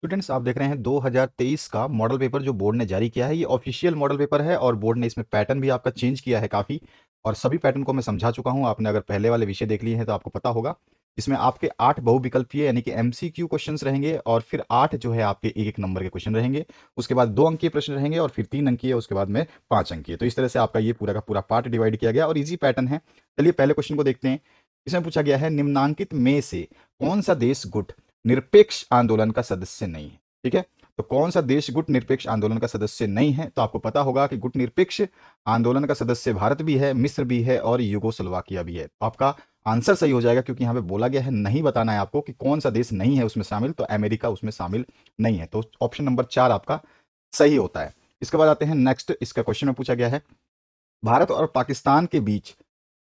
Students आप देख रहे हैं 2023 का मॉडल पेपर जो बोर्ड ने जारी किया है। ये ऑफिशियल मॉडल पेपर है और बोर्ड ने इसमें पैटर्न भी आपका चेंज किया है काफ़ी। और सभी पैटर्न को मैं समझा चुका हूं। आपने अगर पहले वाले विषय देख लिए हैं तो आपको पता होगा। इसमें आपके 8 बहुविकल्पीय यानी कि एमसीक्यू क्वेश्चंस रहेंगे और फिर 8 जो है आपके एक एक नंबर के क्वेश्चन रहेंगे। उसके बाद 2 अंकीय प्रश्न रहेंगे और फिर 3 अंकीय, उसके बाद में 5 अंकीय। तो इस तरह से आपका ये पूरा का पूरा पार्ट डिवाइड किया गया और इजी पैटर्न है। चलिए पहले क्वेश्चन को देखते हैं। इसमें पूछा गया है निम्नांकित में से कौन सा देश गुट निरपेक्ष आंदोलन का सदस्य नहीं है। ठीक है, तो कौन सा देश गुट निरपेक्ष आंदोलन का सदस्य नहीं है? तो आपको पता होगा कि गुट निरपेक्ष आंदोलन का सदस्य भारत भी है, मिस्र भी है और यूगोस्लोवाकिया भी है। तो आपका आंसर सही हो जाएगा क्योंकि यहाँ पे बोला गया है, नहीं बताना है आपको कि कौन सा देश नहीं है उसमें शामिल। तो अमेरिका उसमें शामिल नहीं है, तो ऑप्शन नंबर 4 आपका सही होता है। इसके बाद आते हैं नेक्स्ट। इसका क्वेश्चन में पूछा गया है भारत और पाकिस्तान के बीच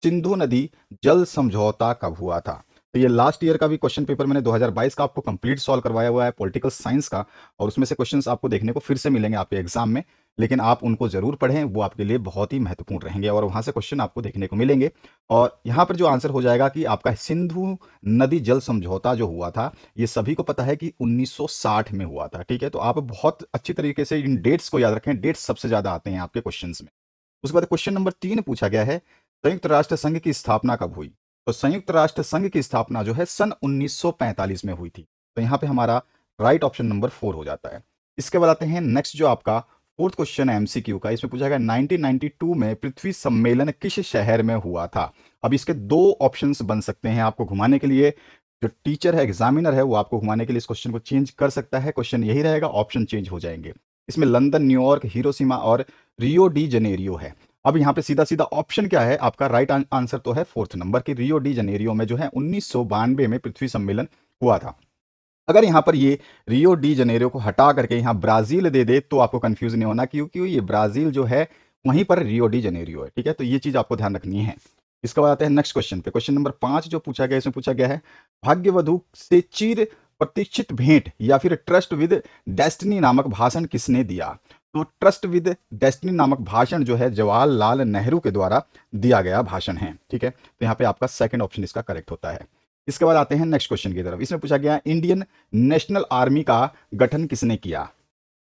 सिंधु नदी जल समझौता कब हुआ था? तो ये लास्ट ईयर का भी क्वेश्चन पेपर मैंने 2022 का आपको कंप्लीट सॉल्व करवाया हुआ है पॉलिटिकल साइंस का। और उसमें से क्वेश्चंस आपको देखने को फिर से मिलेंगे आपके एग्जाम में, लेकिन आप उनको जरूर पढ़ें, वो आपके लिए बहुत ही महत्वपूर्ण रहेंगे और वहां से क्वेश्चन आपको देखने को मिलेंगे। और यहाँ पर जो आंसर हो जाएगा कि आपका सिंधु नदी जल समझौता जो हुआ था, ये सभी को पता है कि 1960 में हुआ था। ठीक है, तो आप बहुत अच्छी तरीके से इन डेट्स को याद रखें। डेट्स सबसे ज्यादा आते हैं आपके क्वेश्चन में। उसके बाद क्वेश्चन नंबर 3 पूछा गया है संयुक्त राष्ट्र संघ की स्थापना कब हुई? तो संयुक्त राष्ट्र संघ की स्थापना जो है सन 1945 में हुई थी। तो यहाँ पे हमारा राइट ऑप्शन नंबर 4 हो जाता है। इसके बाद आते हैं नेक्स्ट जो आपका फोर्थ क्वेश्चन है एमसीक्यू का। इसमें पूछा गया 1992 में पृथ्वी सम्मेलन किस शहर में हुआ था? अब इसके दो ऑप्शंस बन सकते हैं आपको घुमाने के लिए। जो टीचर है, एग्जामिनर है, वो आपको घुमाने के लिए इस क्वेश्चन को चेंज कर सकता है। क्वेश्चन यही रहेगा, ऑप्शन चेंज हो जाएंगे। इसमें लंदन, न्यूयॉर्क, हिरोशिमा और रियो डी जनेरियो है। अब यहाँ पे सीधा सीधा ऑप्शन क्या है आपका? राइट आंसर तो है फोर्थ नंबर की रियो डी जनेरियो में जो है 1992 में पृथ्वी सम्मेलन हुआ था। अगर यहाँ पर ये रियो डी जनेरियो को हटा करके यहाँ ब्राजील दे दे तो आपको कंफ्यूज नहीं होना, क्योंकि ये ब्राजील जो है वहीं पर रियो डी जनेरियो है। ठीक है, तो ये चीज आपको ध्यान रखनी है। इसके बाद आते हैं नेक्स्ट क्वेश्चन पे। क्वेश्चन नंबर 5 जो पूछा गया, इसमें पूछा गया है भाग्यवधु से चिर प्रतीक्षित भेंट या फिर ट्रस्ट विद डेस्टिनी नामक भाषण किसने दिया? तो ट्रस्ट विद डेस्टिनी नामक भाषण जो है जवाहरलाल नेहरू के द्वारा दिया गया भाषण है। ठीक है, तो यहाँ पे आपका सेकंड ऑप्शन इसका करेक्ट होता है। इसके बाद आते हैं नेक्स्ट क्वेश्चन की तरफ। इसमें पूछा गया इंडियन नेशनल आर्मी का गठन किसने किया?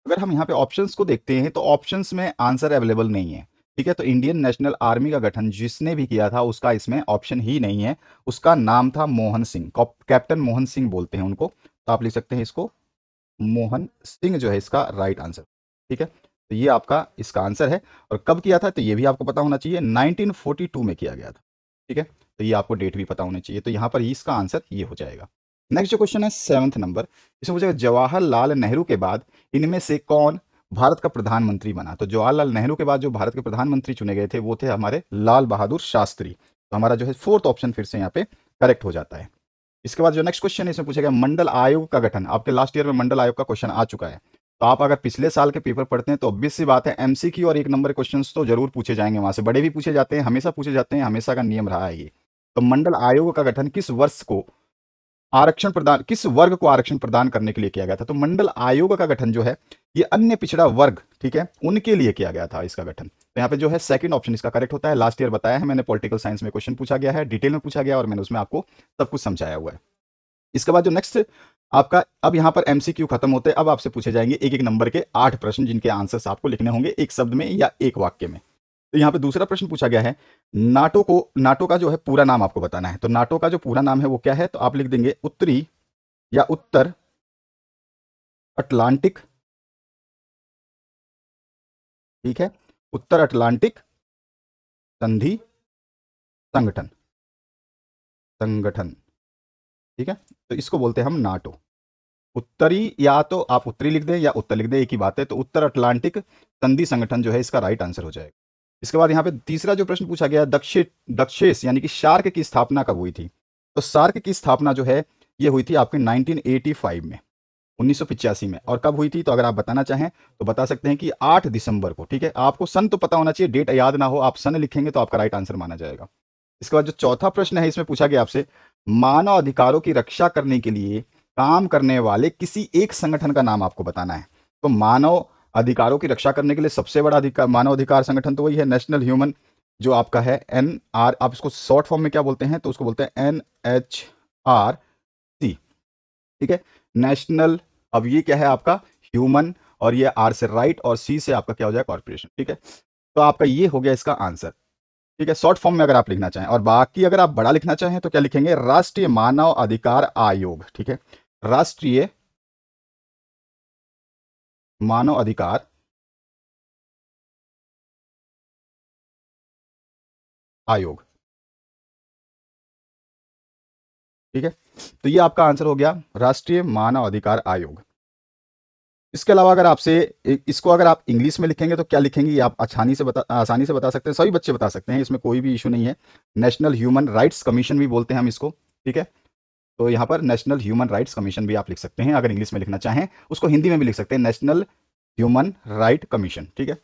अगर हम यहाँ पे ऑप्शंस को देखते हैं तो ऑप्शंस में आंसर अवेलेबल नहीं है। ठीक है, तो इंडियन नेशनल आर्मी का गठन जिसने भी किया था उसका इसमें ऑप्शन ही नहीं है। उसका नाम था मोहन सिंह। कैप्टन मोहन सिंह बोलते हैं उनको, तो आप लिख सकते हैं इसको मोहन सिंह जो है इसका राइट आंसर। ठीक है, तो ये आपका इसका आंसर है। और कब किया था तो ये भी आपको पता होना चाहिए, 1942 में किया गया था। ठीक है, तो ये आपको डेट भी पता होनी चाहिए। तो यहाँ पर इसका आंसर ये हो जाएगा। नेक्स्ट जो क्वेश्चन है 7th नंबर। इसमें पूछेगा जवाहरलाल नेहरू के बाद इनमें से कौन भारत का प्रधानमंत्री बना? तो जवाहरलाल नेहरू के बाद जो भारत के प्रधानमंत्री चुने गए थे वो थे हमारे लाल बहादुर शास्त्री। तो हमारा जो है फोर्थ ऑप्शन फिर से यहाँ पे करेक्ट हो जाता है। इसके बाद जो नेक्स्ट क्वेश्चन है इसमें पूछा गया मंडल आयोग का गठन। आपके लास्ट ईयर में मंडल आयोग का क्वेश्चन आ चुका है। तो आप अगर पिछले साल के पेपर पढ़ते हैं तो ऑब्वियस सी बात है एमसीक्यू और एक नंबर क्वेश्चन तो जरूर पूछे जाएंगे वहां से। बड़े भी पूछे जाते हैं, हमेशा पूछे जाते हैं, हमेशा का नियम रहा है ये। तो मंडल आयोग का गठन किस वर्ष को आरक्षण प्रदान, किस वर्ग को आरक्षण प्रदान करने के लिए किया गया था? तो मंडल आयोग का गठन जो है ये अन्य पिछड़ा वर्ग, ठीक है, उनके लिए किया गया था इसका गठन। तो यहाँ पे जो है सेकंड ऑप्शन इसका करेक्ट होता है। लास्ट ईयर बताया है मैंने, पॉलिटिकल साइंस में क्वेश्चन पूछा गया है, डिटेल में पूछा गया और मैंने उसमें आपको सब कुछ समझाया हुआ है। इसके बाद जो नेक्स्ट आपका, अब यहाँ पर एमसीक्यू खत्म होते हैं। अब आपसे पूछे जाएंगे एक एक नंबर के 8 प्रश्न जिनके आंसर्स आपको लिखने होंगे एक शब्द में या एक वाक्य में। तो यहाँ पे दूसरा प्रश्न पूछा गया है नाटो का जो है पूरा नाम आपको बताना है। तो नाटो का जो पूरा नाम है वो क्या है? तो आप लिख देंगे उत्तरी या उत्तर अटलांटिक। ठीक है, उत्तर अटलांटिक संधि संगठन संगठन। ठीक है, तो इसको बोलते हैं हम नाटो। उत्तरी, या तो आप उत्तरी लिख दें या उत्तर लिख दें, एक ही बात है। तो उत्तर अटलांटिक संधि संगठन जो है इसका राइट आंसर हो जाएगा। इसके बाद यहाँ पे तीसरा जो प्रश्न पूछा गया दक्षेस यानी कि शार्क की स्थापना कब हुई थी? तो शार्क की स्थापना जो है ये हुई थी आपके 1985 में, 1985 में। और कब हुई थी तो अगर आप बताना चाहें तो बता सकते हैं कि 8 दिसंबर को। ठीक है, आपको सन तो पता होना चाहिए, डेट याद ना हो, आप सन लिखेंगे तो आपका राइट आंसर माना जाएगा। इसके बाद जो चौथा प्रश्न है इसमें पूछा गया आपसे मानव अधिकारों की रक्षा करने के लिए काम करने वाले किसी एक संगठन का नाम आपको बताना है। तो मानव अधिकारों की रक्षा करने के लिए सबसे बड़ा अधिकार, मानव अधिकार संगठन तो वही है नेशनल ह्यूमन, जो आपका है NR, आप इसको शॉर्ट फॉर्म में क्या बोलते हैं? तो उसको बोलते हैं NHRC। ठीक है, नेशनल अब ये क्या है आपका ह्यूमन, और ये आर से राइट और सी से आपका क्या हो जाएगा कॉर्पोरेशन। ठीक है, तो आपका ये हो गया इसका आंसर। ठीक है, शॉर्ट फॉर्म में अगर आप लिखना चाहें, और बाकी अगर आप बड़ा लिखना चाहें तो क्या लिखेंगे, राष्ट्रीय मानव अधिकार आयोग। ठीक है, राष्ट्रीय मानव अधिकार आयोग। ठीक है, तो ये आपका आंसर हो गया राष्ट्रीय मानव अधिकार आयोग। इसके अलावा अगर आपसे इसको अगर आप इंग्लिश में लिखेंगे तो क्या लिखेंगे, ये आप आसानी से बता सकते हैं, सभी बच्चे बता सकते हैं, इसमें कोई भी इशू नहीं है। नेशनल ह्यूमन राइट्स कमीशन भी बोलते हैं हम इसको। ठीक है, तो यहाँ पर नेशनल ह्यूमन राइट्स कमीशन भी आप लिख सकते हैं, अगर इंग्लिश में लिखना चाहें। उसको हिंदी में भी लिख सकते हैं, नेशनल ह्यूमन राइट कमीशन। ठीक है,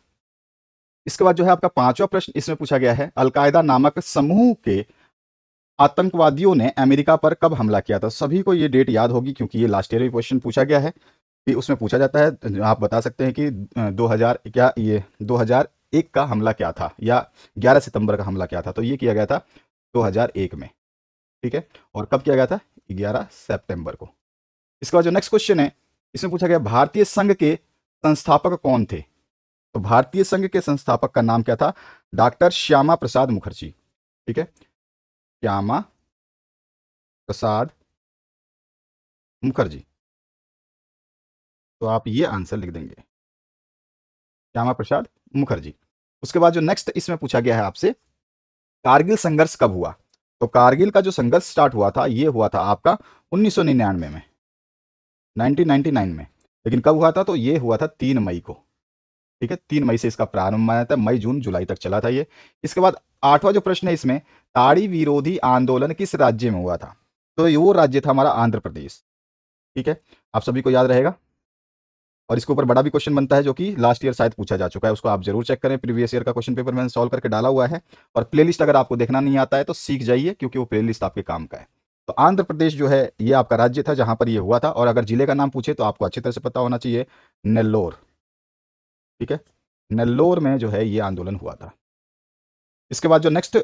इसके बाद जो है आपका पांचवा प्रश्न इसमें पूछा गया है, अलकायदा नामक समूह के आतंकवादियों ने अमेरिका पर कब हमला किया था। सभी को ये डेट याद होगी क्योंकि ये लास्ट ईयर भी क्वेश्चन पूछा गया है, कि उसमें पूछा जाता है, आप बता सकते हैं कि 2000 क्या ये 2001 का हमला क्या था, या 11 सितंबर का हमला क्या था। तो ये किया गया था 2001 में। ठीक है, और कब किया गया था, 11 सितंबर को। इसके बाद जो नेक्स्ट क्वेश्चन है, इसमें पूछा गया भारतीय संघ के संस्थापक कौन थे। तो भारतीय संघ के संस्थापक का नाम क्या था, डॉक्टर श्यामा प्रसाद मुखर्जी। ठीक है, श्यामा प्रसाद मुखर्जी। तो आप ये आंसर लिख देंगे, श्यामा प्रसाद मुखर्जी। उसके बाद जो नेक्स्ट इसमें पूछा गया है आपसे, कारगिल संघर्ष कब हुआ। तो कारगिल का जो संघर्ष स्टार्ट हुआ था, ये हुआ था आपका 1999 में, 1999 में। लेकिन कब हुआ था, तो ये हुआ था 3 मई को। ठीक है, 3 मई से इसका प्रारंभ माना था, मई जून जुलाई तक चला था ये। इसके बाद आठवां जो प्रश्न है इसमें, ताड़ी विरोधी आंदोलन किस राज्य में हुआ था। तो ये वो राज्य था हमारा आंध्र प्रदेश। ठीक है, आप सभी को याद रहेगा। और इसके ऊपर बड़ा भी क्वेश्चन बनता है जो कि लास्ट ईयर शायद पूछा जा चुका है, उसको आप जरूर चेक करें, प्रीवियस ईयर का क्वेश्चन पेपर मैंने सॉल्व करके डाला हुआ है। और प्लेलिस्ट अगर आपको देखना नहीं आता है तो सीख जाइए, क्योंकि वो प्लेलिस्ट आपके काम का है। तो आंध्र प्रदेश जो है ये आपका राज्य था जहां पर ये हुआ था, और अगर जिले का नाम पूछे तो आपको अच्छी तरह से पता होना चाहिए, नेल्लोर। ठीक है, नेल्लोर में जो है ये आंदोलन हुआ था। इसके बाद जो नेक्स्ट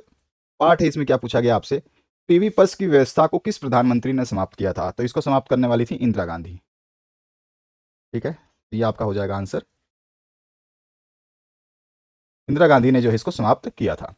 पार्ट है, इसमें क्या पूछा गया आपसे, पीवी पस की व्यवस्था को किस प्रधानमंत्री ने समाप्त किया था। तो इसको समाप्त करने वाली थी इंदिरा गांधी। ठीक है, ये आपका हो जाएगा आंसर, इंदिरा गांधी ने जो है इसको समाप्त किया था।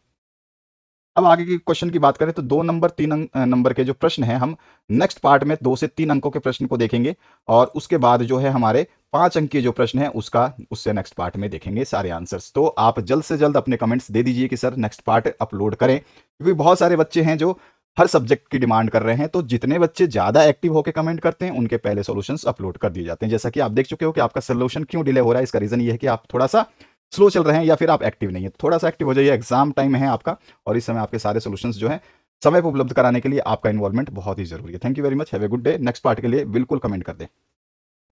अब आगे के क्वेश्चन की बात करें तो 2 नंबर 3 नंबर के जो प्रश्न हैं, हम नेक्स्ट पार्ट में 2 से 3 अंकों के प्रश्न को देखेंगे, और उसके बाद जो है हमारे 5 अंक के जो प्रश्न है उसका उससे नेक्स्ट पार्ट में देखेंगे सारे आंसर्स। तो आप जल्द से जल्द अपने कमेंट्स दे दीजिए कि सर नेक्स्ट पार्ट अपलोड करें, क्योंकि बहुत सारे बच्चे हैं जो हर सब्जेक्ट की डिमांड कर रहे हैं। तो जितने बच्चे ज़्यादा एक्टिव होकर कमेंट करते हैं उनके पहले सॉल्यूशंस अपलोड कर दिए जाते हैं। जैसा कि आप देख चुके हो कि आपका सॉल्यूशन क्यों डिले हो रहा है, इसका रीज़न ये है कि आप थोड़ा सा स्लो चल रहे हैं या फिर आप एक्टिव नहीं है। थोड़ा सा एक्टिव हो जाइए, एग्जाम टाइम है आपका, और इस समय आपके सारे सॉल्यूशंस जो है समय पर उपलब्ध कराने के लिए आपका इन्वॉल्वमेंट बहुत ही जरूरी है। Thank you very much, have a good day. Next part के लिए बिल्कुल कमेंट कर दें।